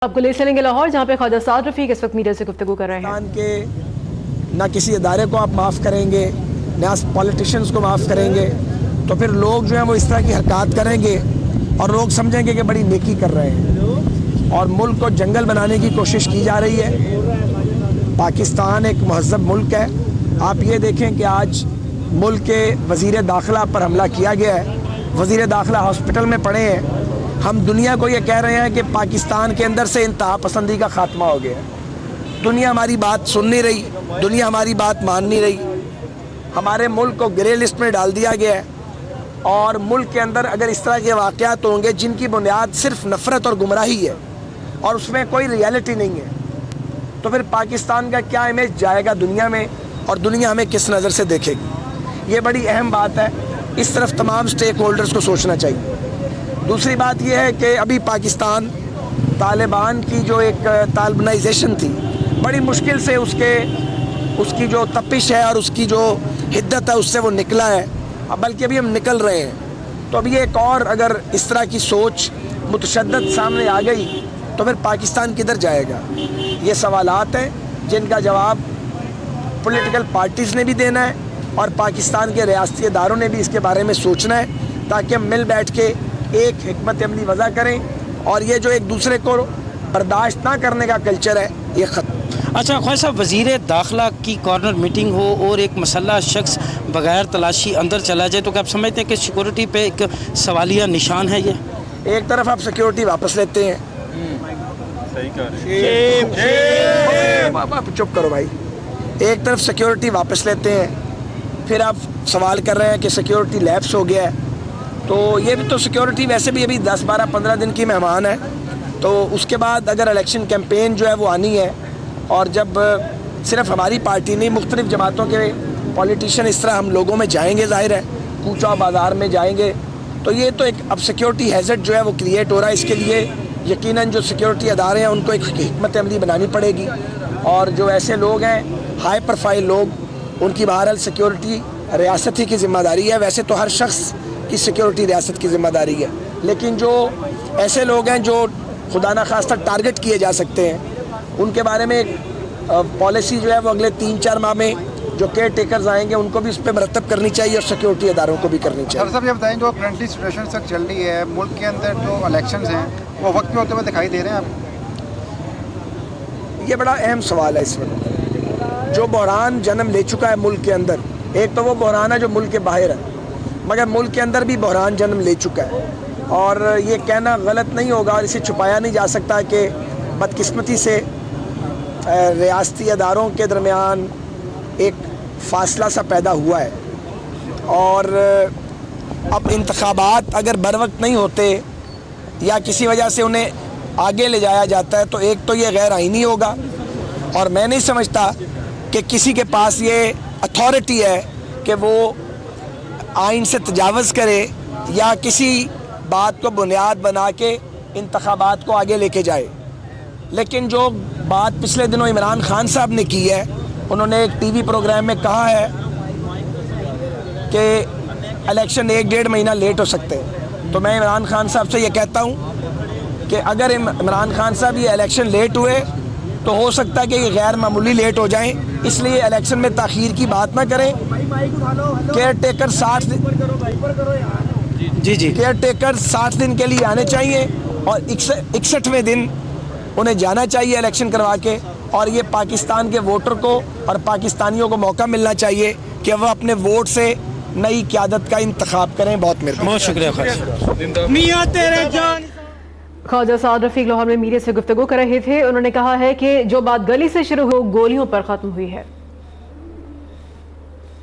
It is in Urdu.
آپ کو لے چلیں گے لاہور، جہاں پہ خواجہ سعد رفیق اس وقت میڈیا سے گفتگو کر رہے ہیں کہ نہ کسی ادارے کو آپ معاف کریں گے، نہ پولیٹیشنز کو معاف کریں گے، تو پھر لوگ جو ہیں وہ اس طرح کی حرکات کریں گے اور لوگ سمجھیں گے کہ بڑی نیکی کر رہے ہیں اور ملک کو جنگل بنانے کی کوشش کی جا رہی ہے۔ پاکستان ایک مہذب ملک ہے۔ آپ یہ دیکھیں کہ آج ملک کے وزیر داخلہ پر حملہ کیا گیا ہے، وزیر داخلہ ہاسپٹل میں پڑے ہیں۔ ہم دنیا کو یہ کہہ رہے ہیں کہ پاکستان کے اندر سے انتہا پسندی کا خاتمہ ہو گیا ہے۔ دنیا ہماری بات سن نہیں رہی، دنیا ہماری بات مان نہیں رہی، ہمارے ملک کو گرے لسٹ میں ڈال دیا گیا ہے۔ اور ملک کے اندر اگر اس طرح کے واقعات ہوں گے جن کی بنیاد صرف نفرت اور گمراہی ہے اور اس میں کوئی ریالٹی نہیں ہے، تو پھر پاکستان کا کیا امیج جائے گا دنیا میں اور دنیا ہمیں کس نظر سے دیکھے گی؟ یہ بڑی اہم بات ہے، اس طرف تمام سٹیک ہولڈرز کو سوچنا چاہیے۔ دوسری بات یہ ہے کہ ابھی پاکستان طالبان کی جو ایک طالبانائزیشن تھی، بڑی مشکل سے اس کی جو تپش ہے اور اس کی جو حدت ہے اس سے وہ نکلا ہے، بلکہ ابھی ہم نکل رہے ہیں۔ تو ابھی ایک اور اگر اس طرح کی سوچ متشدد سامنے آ گئی تو پھر پاکستان کدھر جائے گا؟ یہ سوالات ہیں جن کا جواب پولیٹیکل پارٹیز نے بھی دینا ہے اور پاکستان کے ریاستی اداروں نے بھی اس کے بارے میں سوچنا ہے، تاکہ ہم مل بیٹھ کے ایک حکمت عملی وضع کریں اور یہ جو ایک دوسرے کو برداشت نہ کرنے کا کلچر ہے یہ ختم۔ اچھا خواجہ صاحب، وزیر داخلہ کی کارنر میٹنگ ہو اور ایک مسلح شخص بغیر تلاشی اندر چلا جائے تو کیا آپ سمجھتے ہیں کہ سیکورٹی پہ ایک سوالیہ نشان ہے یہ؟ ایک طرف آپ سیکورٹی واپس لیتے ہیں، چپ کرو بھائی، ایک طرف سیکورٹی واپس لیتے ہیں، پھر آپ سوال کر رہے ہیں کہ سیکورٹی لیپس ہو گیا ہے۔ تو یہ بھی تو سیکورٹی ویسے بھی ابھی 10 12 15 دن کی مہمان ہے، تو اس کے بعد اگر الیکشن کیمپین جو ہے وہ آنی ہے اور جب صرف ہماری پارٹی نہیں مختلف جماعتوں کے پولیٹیشین اس طرح ہم لوگوں میں جائیں گے، ظاہر ہے کوچہ بازار میں جائیں گے، تو یہ تو ایک اب سیکورٹی ہیزرڈ جو ہے وہ کریٹ ہو رہا ہے۔ اس کے لیے یقیناً جو سیکورٹی ادارے ہیں ان کو ایک حکمت عملی بنانی پڑے گی، اور جو ایسے لوگ ہیں ہائی پروفائل لوگ، ان کی بہرحال سیکورٹی ریاستی کی ذمہ داری ہے۔ ویسے تو ہر شخص کی سیکورٹی ریاست کی ذمہ داری ہے، لیکن جو ایسے لوگ ہیں جو خدا نخواستہ ٹارگٹ کیے جا سکتے ہیں، ان کے بارے میں ایک پالیسی جو ہے وہ اگلے 3 4 ماہ میں جو کیئر ٹیکرز آئیں گے ان کو بھی اس پہ مرتب کرنی چاہیے اور سیکورٹی اداروں کو بھی کرنی چاہیے۔ سر صاحب یہ بتائیں، جو کرنٹلی سچویشن تک چل رہی ہے ملک کے اندر، جو الیکشنز ہیں وہ وقت پہ ہوتے ہوئے دکھائی دے رہے ہیں آپ؟ یہ بڑا اہم سوال ہے۔ اس وقت جو بحران جنم لے چکا ہے ملک کے اندر، ایک تو وہ بحران ہے جو ملک کے باہر ہے، مگر ملک کے اندر بھی بحران جنم لے چکا ہے، اور یہ کہنا غلط نہیں ہوگا اور اسے چھپایا نہیں جا سکتا کہ بدقسمتی سے ریاستی اداروں کے درمیان ایک فاصلہ سا پیدا ہوا ہے، اور اب انتخابات اگر بروقت نہیں ہوتے یا کسی وجہ سے انہیں آگے لے جایا جاتا ہے تو ایک تو یہ غیر آئینی ہوگا، اور میں نہیں سمجھتا کہ کسی کے پاس یہ اتھارٹی ہے کہ وہ آئین سے تجاوز کرے یا کسی بات کو بنیاد بنا کے انتخابات کو آگے لے کے جائے۔ لیکن جو بات پچھلے دنوں عمران خان صاحب نے کی ہے، انہوں نے ایک ٹی وی پروگرام میں کہا ہے کہ الیکشن 1 1.5 مہینہ لیٹ ہو سکتے ہیں، تو میں عمران خان صاحب سے یہ کہتا ہوں کہ اگر عمران خان صاحب یہ الیکشن لیٹ ہوئے تو ہو سکتا ہے کہ یہ غیر معمولی لیٹ ہو جائیں، اس لیے الیکشن میں تاخیر کی بات نہ کریں۔ کیئر ٹیکر 60 دن کے لیے آنے چاہیے اور 61ویں دن انہیں جانا چاہیے الیکشن کروا کے، اور یہ پاکستان کے ووٹر کو اور پاکستانیوں کو موقع ملنا چاہیے کہ وہ اپنے ووٹ سے نئی قیادت کا انتخاب کریں۔ بہت شکریہ خواجہ سعد رفیق لاہور میں میڈیا سے گفتگو کر رہے تھے۔ انہوں نے کہا ہے کہ جو بات گلی سے شروع ہو گولیوں پر ختم ہوئی ہے۔